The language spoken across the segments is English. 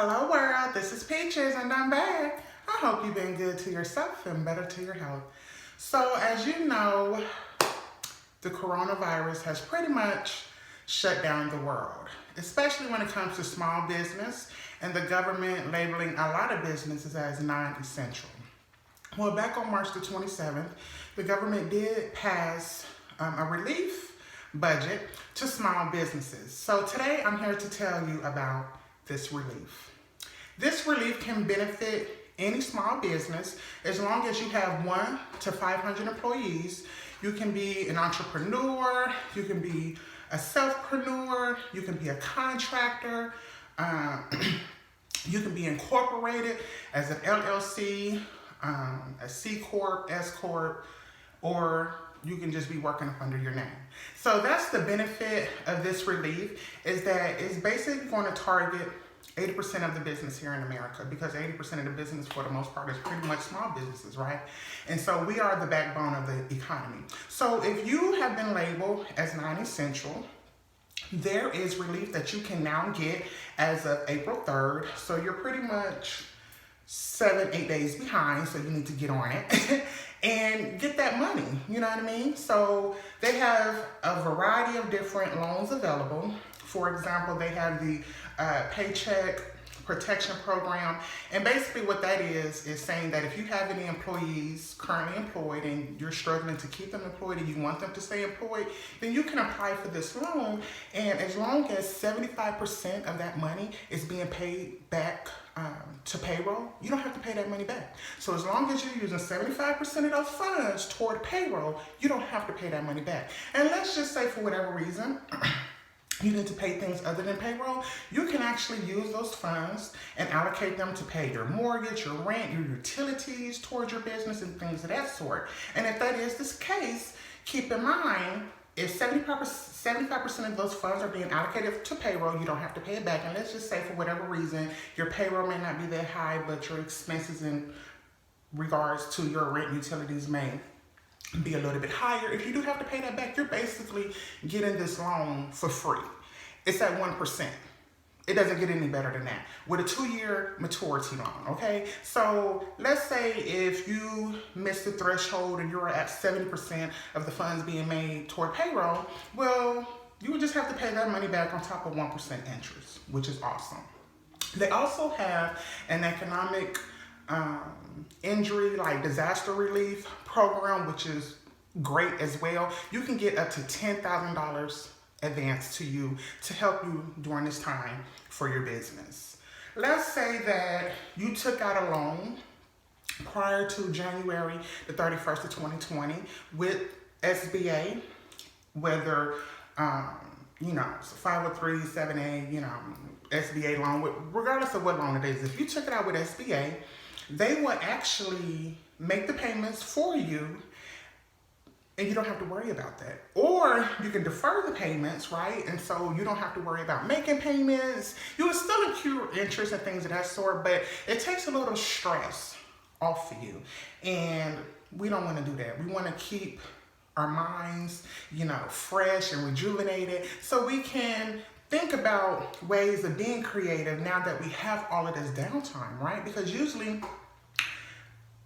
Hello world, this is Peaches and I'm back. I hope you've been good to yourself and better to your health. So as you know, the coronavirus has pretty much shut down the world, especially when it comes to small business and the government labeling a lot of businesses as non-essential. Well, back on March the 27th, the government did pass a relief budget to small businesses. So today I'm here to tell you about this relief. This relief can benefit any small business as long as you have 1 to 500 employees. You can be an entrepreneur, you can be a selfpreneur, you can be a contractor, you can be incorporated as an LLC, a C Corp, S Corp, or you can just be working up under your name. So that's the benefit of this relief, is that it's basically going to target 80% of the business here in America, because 80% of the business for the most part is pretty much small businesses, right? And so we are the backbone of the economy. So if you have been labeled as non-essential, there is relief that you can now get as of April 3rd. So you're pretty much 7-8 days behind, so you need to get on it and get that money, you know what I mean? So they have a variety of different loans available. For example, they have the Paycheck Protection Program, and basically what that is saying that if you have any employees currently employed and you're struggling to keep them employed and you want them to stay employed, then you can apply for this loan, and as long as 75% of that money is being paid back to payroll, you don't have to pay that money back. So as long as you're using 75% of those funds toward payroll, you don't have to pay that money back. And let's just say for whatever reason, you need to pay things other than payroll, you can actually use those funds and allocate them to pay your mortgage, your rent, your utilities towards your business and things of that sort. And if that is this case, keep in mind, if 75% of those funds are being allocated to payroll, you don't have to pay it back. And let's just say for whatever reason, your payroll may not be that high, but your expenses in regards to your rent utilities may be a little bit higher. If you do have to pay that back, you're basically getting this loan for free. It's at 1%. It doesn't get any better than that with a 2-year maturity loan, okay? So let's say if you missed the threshold and you're at 70% of the funds being made toward payroll, well, you would just have to pay that money back on top of 1% interest, which is awesome. They also have an economic injury, like disaster relief program, which is great as well. You can get up to $10,000 advanced to you to help you during this time for your business. Let's say that you took out a loan prior to January the 31st of 2020 with SBA, whether it's a 503, 7A, SBA loan, regardless of what loan it is. If you took it out with SBA, they will actually make the payments for you, and you don't have to worry about that. Or you can defer the payments, right? And so you don't have to worry about making payments. You will still accrue interest and things of that sort, but it takes a little stress off of you. And we don't want to do that. We want to keep our minds, fresh and rejuvenated, so we can think about ways of being creative now that we have all of this downtime, right? Because usually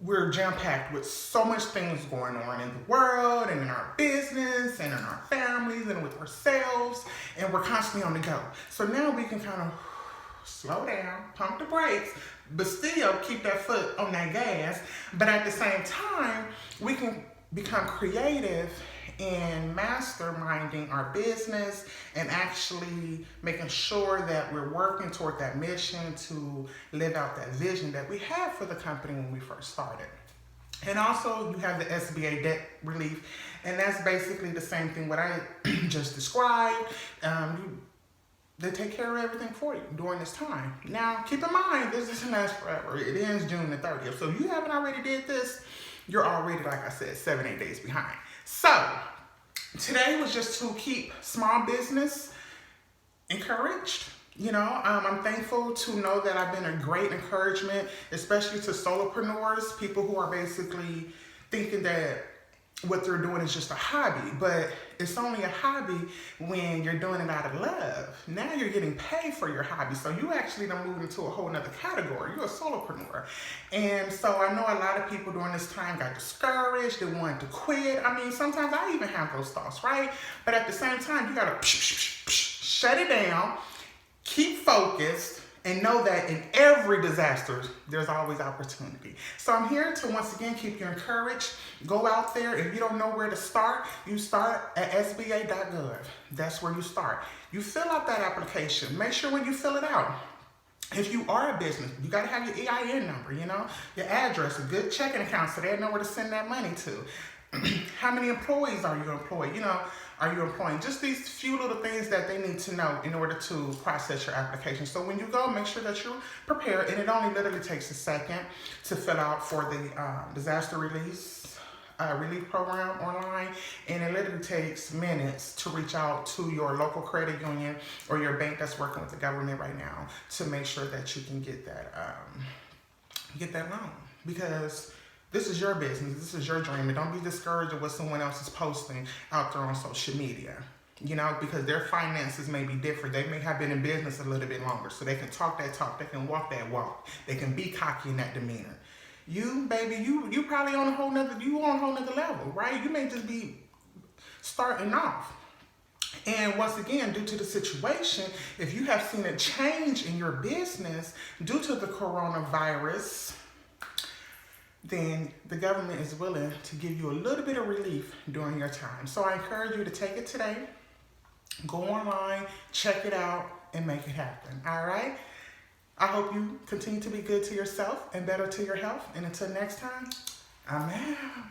we're jam-packed with so much things going on in the world and in our business and in our families and with ourselves, and we're constantly on the go. So now we can kind of slow down, pump the brakes, but still keep that foot on that gas. But at the same time, we can become creative in masterminding our business and actually making sure that we're working toward that mission to live out that vision that we had for the company when we first started. And also you have the SBA debt relief, and that's basically the same thing what I just described. They take care of everything for you during this time. Now, keep in mind, this doesn't last forever. It ends June the 30th. So if you haven't already did this, you're already, like I said, 7-8 days behind. So today was just to keep small business encouraged. I'm thankful to know that I've been a great encouragement, especially to solopreneurs, people who are basically thinking that what they're doing is just a hobby, but it's only a hobby when you're doing it out of love. Now you're getting paid for your hobby. So you actually done moved into a whole nother category. You're a solopreneur. And so I know a lot of people during this time got discouraged. They wanted to quit. I mean, sometimes I even have those thoughts, right? But at the same time, you got to shut it down, keep focused, and know that in every disaster, there's always opportunity. So I'm here to once again keep you encouraged. Go out there. If you don't know where to start, you start at sba.gov. That's where you start. You fill out that application. Make sure when you fill it out, if you are a business, you got to have your EIN number, your address, a good checking account so they know where to send that money to. How many employees are you employing? Are you employing? Just these few little things that they need to know in order to process your application. So when you go, make sure that you're prepared, and it only literally takes a second to fill out for the disaster relief program online, and it literally takes minutes to reach out to your local credit union or your bank that's working with the government right now to make sure that you can get that loan, because this is your business. This is your dream. And don't be discouraged of what someone else is posting out there on social media, because their finances may be different. They may have been in business a little bit longer, so they can talk that talk. They can walk that walk. They can be cocky in that demeanor. You, baby, you probably on a whole nother level, right? You may just be starting off. And once again, due to the situation, if you have seen a change in your business due to the coronavirus, then the government is willing to give you a little bit of relief during your time. So I encourage you to take it today, go online, check it out, and make it happen, all right? I hope you continue to be good to yourself and better to your health. And until next time, I'm out.